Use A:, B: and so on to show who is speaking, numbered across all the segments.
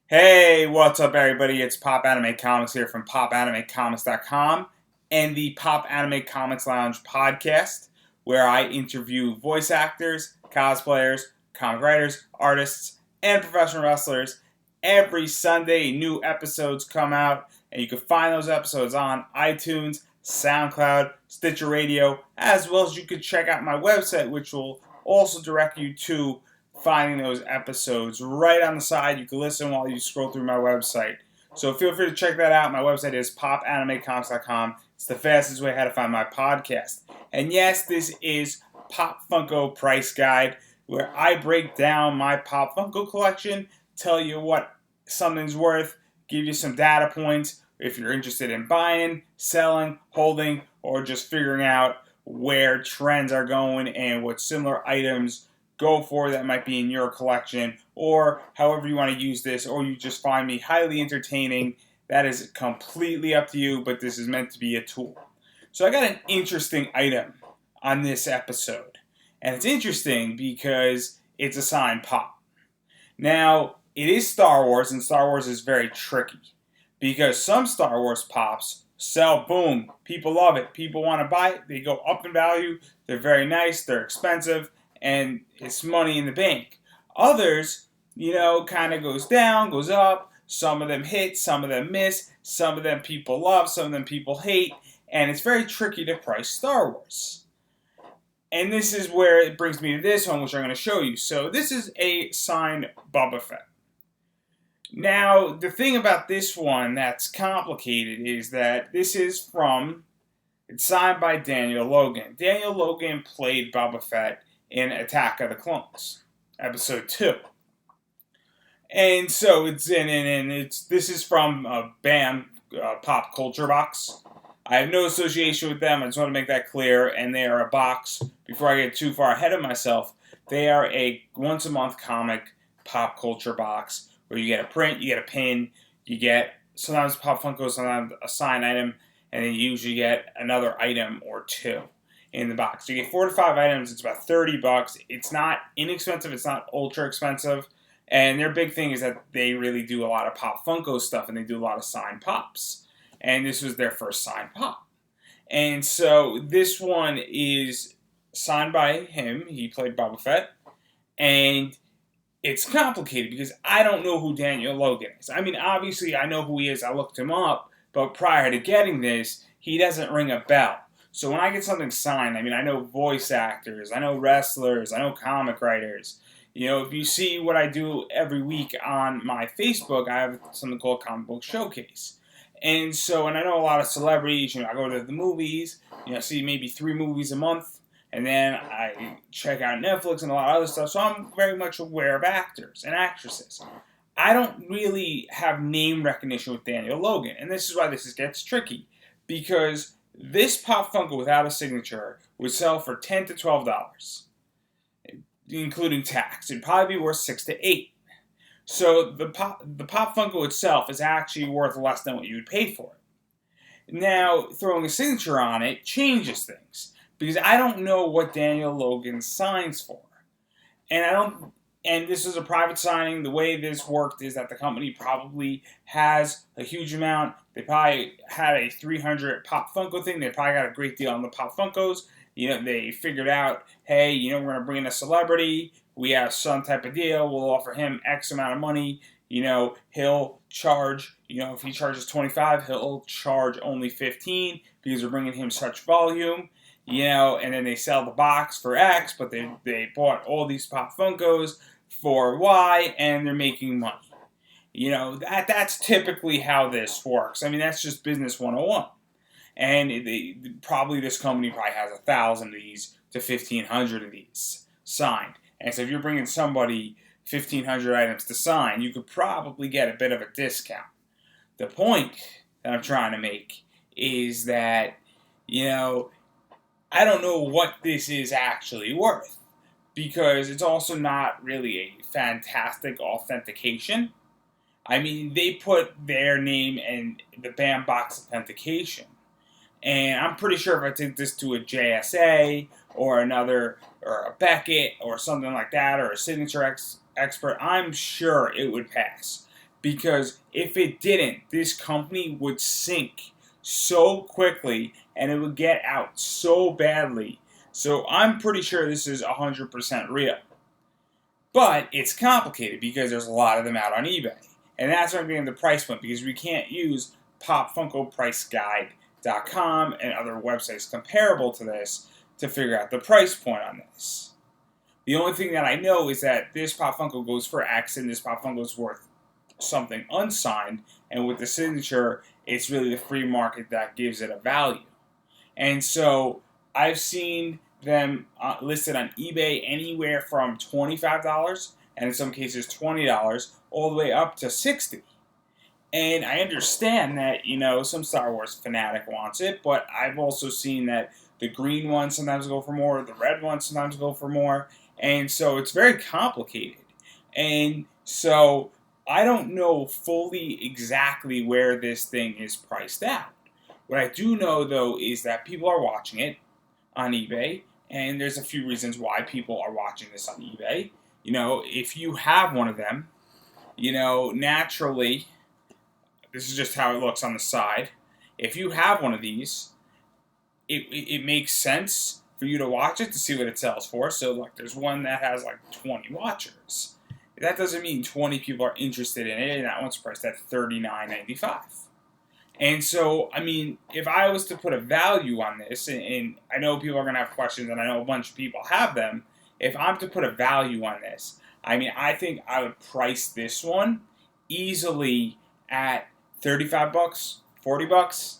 A: Hey, what's up, everybody? It's Pop Anime Comics here from PopAnimeComics.com and the Pop Anime Comics Lounge podcast, where I interview voice actors, cosplayers, comic writers, artists, and professional wrestlers. Every Sunday, new episodes come out, and you can find those episodes on iTunes, SoundCloud, Stitcher Radio, as well as you can check out my website, which will also direct you to finding those episodes right on the side. You can listen while you scroll through my website. So feel free to check that out. My website is popanimecomics.com. It's the fastest way how to find my podcast. And yes, this is Pop Funko Price Guide, where I break down my Pop Funko collection, tell you what something's worth, give you some data points if you're interested in buying, selling, holding, or just figuring out where trends are going and what similar items go for that might be in your collection, or however you want to use this, or you just find me highly entertaining. That is completely up to you, but this is meant to be a tool. So I got an interesting item on this episode, and it's interesting because it's a signed pop. Now, it is Star Wars, and Star Wars is very tricky because some Star Wars pops sell, boom, people love it, people want to buy it, they go up in value, they're very nice, they're expensive, and it's money in the bank. Others, kind of goes down, goes up. Some of them hit, some of them miss, some of them people love, some of them people hate, and it's very tricky to price Star Wars. And this is where it brings me to this one, which I'm going to show you. So this is a signed Boba Fett. Now, the thing about this one that's complicated is that it's signed by Daniel Logan. Daniel Logan played Boba Fett in Attack of the Clones, Episode 2. And so this is from a BAM Pop Culture box. I have no association with them, I just want to make that clear, and they are a box, before I get too far ahead of myself, they are a once-a-month comic pop culture box, where you get a print, you get a pin, you get sometimes Pop Funko, sometimes a signed item, and then you usually get another item or two in the box. So you get 4 to 5 items. It's about $30. It's not inexpensive. It's not ultra expensive. And their big thing is that they really do a lot of Pop Funko stuff, and they do a lot of signed pops. And this was their first signed pop. And so this one is signed by him. He played Boba Fett. And it's complicated because I don't know who Daniel Logan is. I mean, obviously I know who he is. I looked him up. But prior to getting this, he doesn't ring a bell. So when I get something signed, I know voice actors, I know wrestlers, I know comic writers. If you see what I do every week on my Facebook, I have something called Comic Book Showcase. And so, and I know a lot of celebrities, I go to the movies, see maybe 3 movies a month, and then I check out Netflix and a lot of other stuff. So I'm very much aware of actors and actresses. I don't really have name recognition with Daniel Logan, and this is why this gets tricky, because this Pop Funko without a signature would sell for $10 to $12, including tax. It'd probably be worth $6 to $8. So the Pop Funko itself is actually worth less than what you would pay for it. Now, throwing a signature on it changes things, because I don't know what Daniel Logan signs for, and this is a private signing. The way this worked is that the company probably has a huge amount. They probably had a 300 Pop Funko thing. They probably got a great deal on the Pop Funkos. They figured out, hey, we're going to bring in a celebrity. We have some type of deal. We'll offer him X amount of money. He'll charge, if he charges 25, he'll charge only 15 because we're bringing him such volume. And then they sell the box for X, but they bought all these Pop Funkos for Y, and they're making money. That's typically how this works. That's just business 101. And this company probably has 1,000 of these to 1,500 of these signed. And so if you're bringing somebody 1,500 items to sign, you could probably get a bit of a discount. The point that I'm trying to make is that, I don't know what this is actually worth, because it's also not really a fantastic authentication. They put their name in the BAM box authentication. And I'm pretty sure if I take this to a JSA or a Beckett or something like that, or a signature expert, I'm sure it would pass. because if it didn't, this company would sink so quickly and it would get out so badly. So I'm pretty sure this is 100% real. But it's complicated because there's a lot of them out on eBay. And that's why I'm getting the price point, because we can't use PopFunkoPriceGuide.com and other websites comparable to this to figure out the price point on this. The only thing that I know is that this Pop Funko goes for X and this Pop Funko is worth something unsigned, and with the signature, it's really the free market that gives it a value. And so I've seen them listed on eBay anywhere from $25 and in some cases $20 all the way up to $60. And I understand that, some Star Wars fanatic wants it, but I've also seen that the green ones sometimes go for more, the red ones sometimes go for more, and so it's very complicated. And so I don't know fully exactly where this thing is priced out. What I do know, though, is that people are watching it on eBay, and there's a few reasons why people are watching this on eBay. If you have one of them, naturally, this is just how it looks on the side. If you have one of these, it makes sense for you to watch it to see what it sells for. So, there's one that has 20 watchers. That doesn't mean 20 people are interested in it, and that one's priced at $39.95. And so, if I was to put a value on this, and I know people are going to have questions, and I know a bunch of people have them, if I'm to put a value on this, I think I would price this one easily at $35, $40.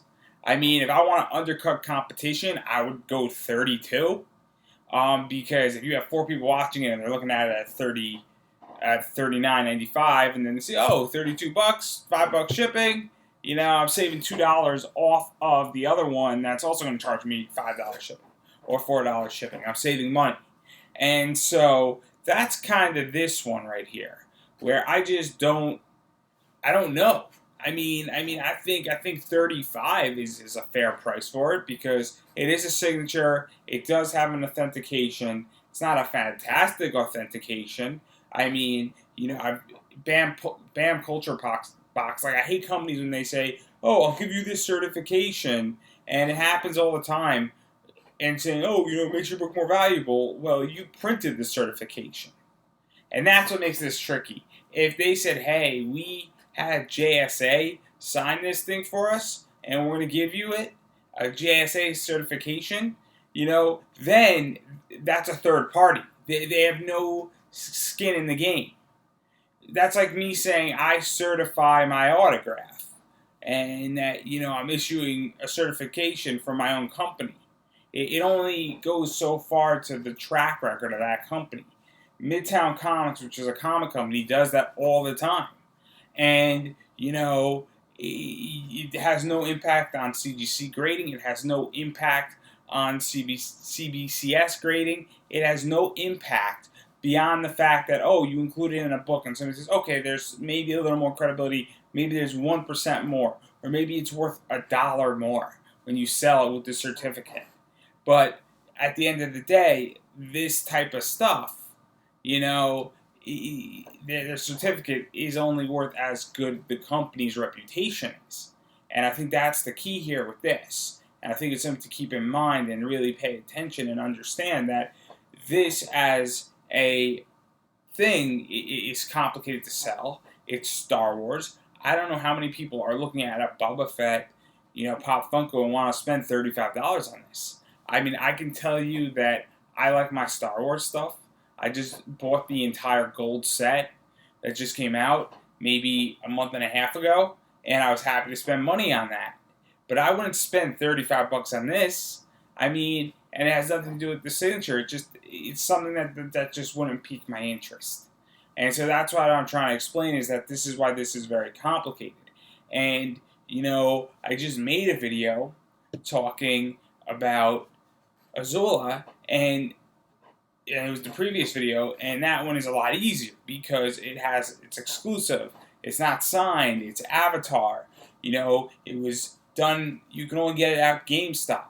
A: If I want to undercut competition, I would go 32. Because if you have 4 people watching it and they're looking at it at $39.95, and then they say, $32, $5 shipping, I'm saving $2 off of the other one that's also going to charge me $5 shipping or $4 shipping. I'm saving money. And so that's kind of this one right here, where I don't know. I think 35 is a fair price for it because it is a signature. It does have an authentication. It's not a fantastic authentication. Bam Culture Box. I hate companies when they say, I'll give you this certification, and it happens all the time, and saying, it makes your book more valuable. Well, you printed the certification. And that's what makes this tricky. If they said, hey, we had JSA sign this thing for us, and we're going to give you a JSA certification, then that's a third party. They have no skin in the game. That's like me saying I certify my autograph, and that, I'm issuing a certification for my own company. It only goes so far to the track record of that company. Midtown Comics, which is a comic company, does that all the time. And, it has no impact on CGC grading. It has no impact on CBCS grading. It has no impact beyond the fact that, you include it in a book and somebody says, okay, there's maybe a little more credibility. Maybe there's 1% more. Or maybe it's worth $1 more when you sell it with the certificate. But at the end of the day, this type of stuff, the certificate is only worth as good the company's reputation is. And I think that's the key here with this. And I think it's something to keep in mind and really pay attention and understand that this as a thing is complicated to sell. It's Star Wars. I don't know how many people are looking at a Boba Fett, Pop Funko and want to spend $35 on this. I can tell you that I like my Star Wars stuff. I just bought the entire gold set that just came out maybe a month and a half ago, and I was happy to spend money on that. But I wouldn't spend $35 on this. And it has nothing to do with the signature. It's something that just wouldn't pique my interest. And so that's what I'm trying to explain, is that this is why this is very complicated. And, I just made a video talking about Azula, and it was the previous video, and that one is a lot easier because it's exclusive. It's not signed. It's Avatar. It was done. You can only get it at GameStop.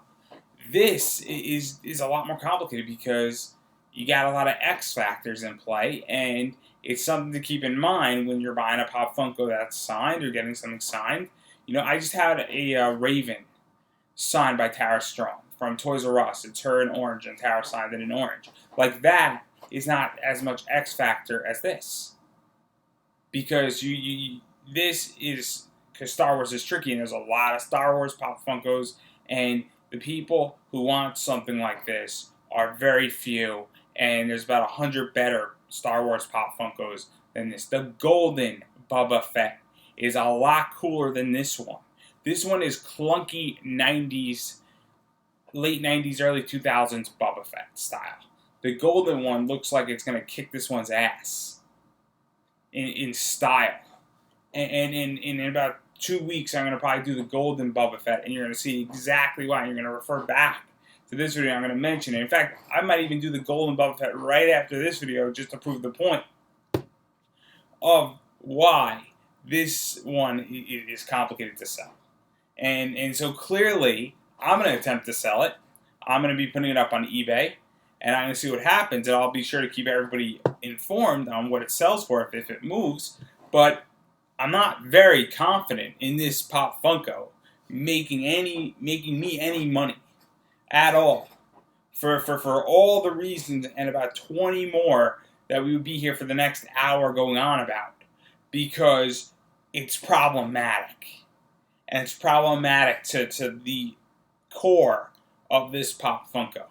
A: This is a lot more complicated because, you got a lot of X factors in play, and it's something to keep in mind when you're buying a Pop Funko that's signed or getting something signed. I just had a Raven signed by Tara Strong from Toys R Us. It's her in orange, and Tara signed it in orange. Like, that is not as much X factor as this, because this is, because Star Wars is tricky, and there's a lot of Star Wars Pop Funkos, and the people who want something like this are very few, and there's about 100 better Star Wars Pop Funkos than this. The golden Boba Fett is a lot cooler than this one. This one is clunky 90s, late 90s, early 2000s Boba Fett style. The golden one looks like it's going to kick this one's ass in style. And in about 2 weeks, I'm going to probably do the golden Boba Fett, and you're going to see exactly why. You're going to refer back to this video. I'm going to mention it. In fact, I might even do the golden Boba Fett right after this video, just to prove the point of why this one is complicated to sell. And so clearly, I'm going to attempt to sell it. I'm going to be putting it up on eBay, and I'm going to see what happens, and I'll be sure to keep everybody informed on what it sells for if it moves. But I'm not very confident in this Pop Funko making me any money at all, for all the reasons, and about 20 more that we would be here for the next hour going on about, because it's problematic. And it's problematic to the core of this Pop Funko.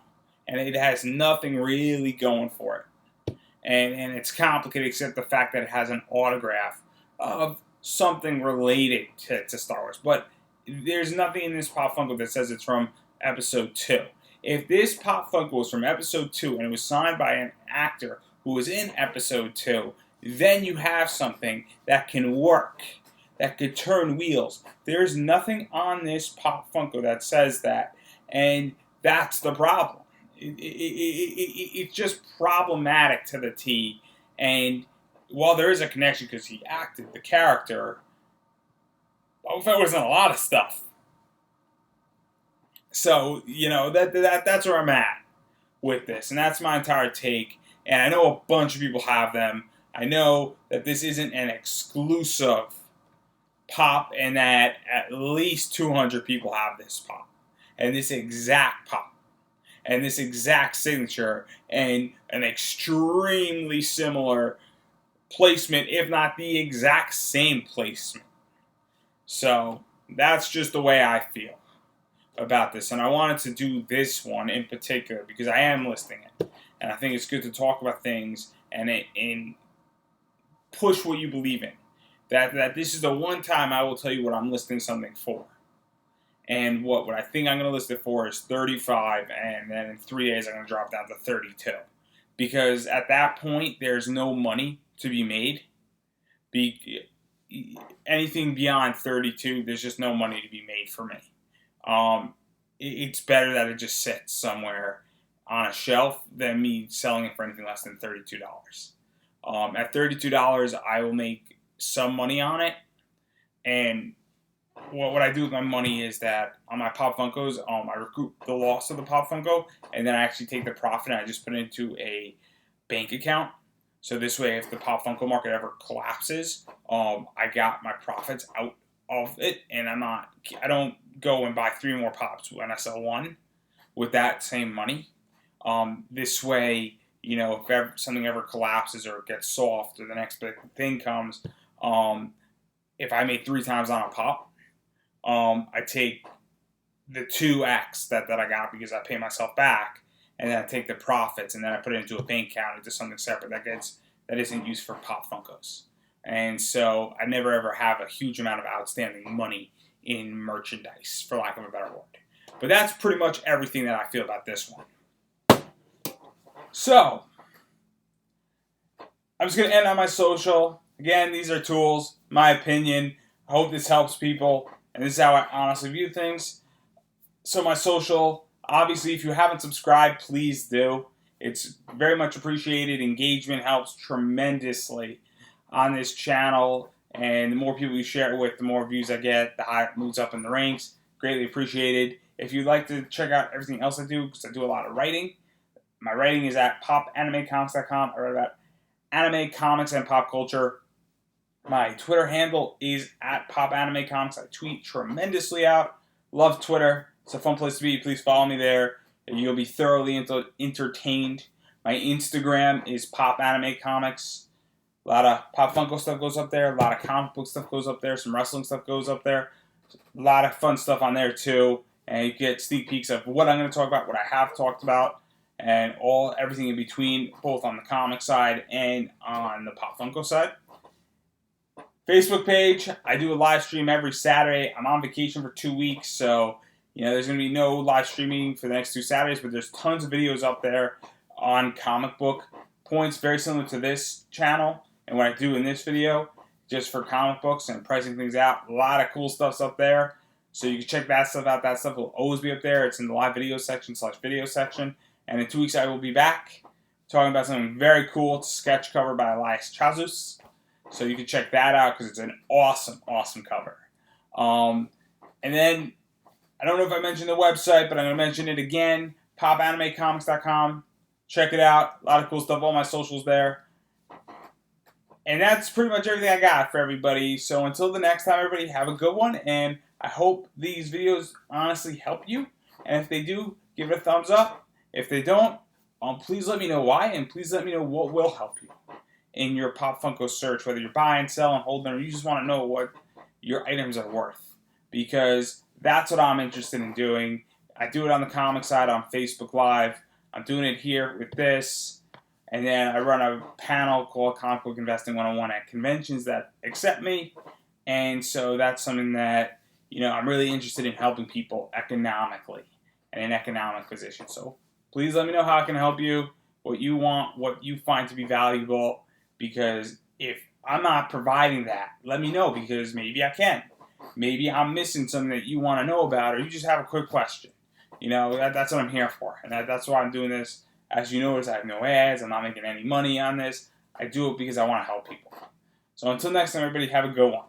A: And it has nothing really going for it. And it's complicated, except the fact that it has an autograph of something related to Star Wars. But there's nothing in this Pop Funko that says it's from Episode 2. If this Pop Funko was from Episode 2 and it was signed by an actor who was in Episode 2, then you have something that can work, that could turn wheels. There's nothing on this Pop Funko that says that, and that's the problem. It's just problematic to the T, and while there is a connection because he acted the character, Boba Fett was in a lot of stuff. So, that's where I'm at with this, and that's my entire take, and I know a bunch of people have them. I know that this isn't an exclusive Pop, and that at least 200 people have this Pop, and this exact Pop, and this exact signature, and an extremely similar placement, if not the exact same placement. So that's just the way I feel about this, and I wanted to do this one in particular because I am listing it, and I think it's good to talk about things and push what you believe in. That this is the one time I will tell you what I'm listing something for. And what I think I'm going to list it for is 35, and then in 3 days I'm going to drop down to 32. Because at that point, there's no money to be made. Anything beyond 32, there's just no money to be made for me. It's better that it just sits somewhere on a shelf than me selling it for anything less than $32. At $32, I will make some money on it, and what I do with my money is that on my Pop Funkos, I recoup the loss of the Pop Funko, and then I actually take the profit and I just put it into a bank account. So this way, if the Pop Funko market ever collapses, I got my profits out of it, and I don't go and buy 3 more Pops when I sell one with that same money. This way, if something ever collapses or gets soft or the next big thing comes, if I made 3 times on a Pop, I take the 2x that I got because I pay myself back, and then I take the profits and then I put it into a bank account into something separate that isn't used for Pop Funkos. And so I never ever have a huge amount of outstanding money in merchandise, for lack of a better word. But that's pretty much everything that I feel about this one. So I'm just going to end on my social. Again, these are tools, my opinion. I hope this helps people, and this is how I honestly view things. So my social, obviously, if you haven't subscribed, please do. It's very much appreciated. Engagement helps tremendously on this channel, and the more people you share it with, the more views I get, the higher it moves up in the ranks. Greatly appreciated. If you'd like to check out everything else I do, because I do a lot of writing, My writing is at popanimecomics.com. I write about anime, comics, and pop culture. My Twitter handle is at popanimecomics. I tweet tremendously out. Love Twitter. It's a fun place to be. Please follow me there. You'll be thoroughly entertained. My Instagram is popanimecomics. A lot of Pop Funko stuff goes up there. A lot of comic book stuff goes up there. Some wrestling stuff goes up there. A lot of fun stuff on there too. And you get sneak peeks of what I'm going to talk about, what I have talked about, and everything in between, both on the comic side and on the Pop Funko side. Facebook page, I do a live stream every Saturday. I'm on vacation for 2 weeks, so there's going to be no live streaming for the next 2 Saturdays, but there's tons of videos up there on comic book points, very similar to this channel and what I do in this video, just for comic books and pricing things out. A lot of cool stuff's up there, so you can check that stuff out. That stuff will always be up there. It's in the live video section/video section. And in 2 weeks, I will be back talking about something very cool. It's a sketch cover by Elias Chazus. So you can check that out because it's an awesome, awesome cover. And then, I don't know if I mentioned the website, but I'm going to mention it again. popanimecomics.com. Check it out. A lot of cool stuff. All my socials there. And that's pretty much everything I got for everybody. So until the next time, everybody, have a good one. And I hope these videos honestly help you. And if they do, give it a thumbs up. If they don't, please let me know why. And please let me know what will help you in your Pop Funko search. Whether you're buying, selling, holding, or you just want to know what your items are worth. Because that's what I'm interested in doing. I do it on the comic side on Facebook Live. I'm doing it here with this. And then I run a panel called Comic Book Investing 101 at conventions that accept me. And so that's something that, I'm really interested in helping people economically and in economic positions. So please let me know how I can help you, what you want, what you find to be valuable. Because if I'm not providing that, let me know, because maybe I can. Maybe I'm missing something that you want to know about, or you just have a quick question. That's what I'm here for. And that's why I'm doing this. As you notice, I have no ads. I'm not making any money on this. I do it because I want to help people. So until next time, everybody, have a good one.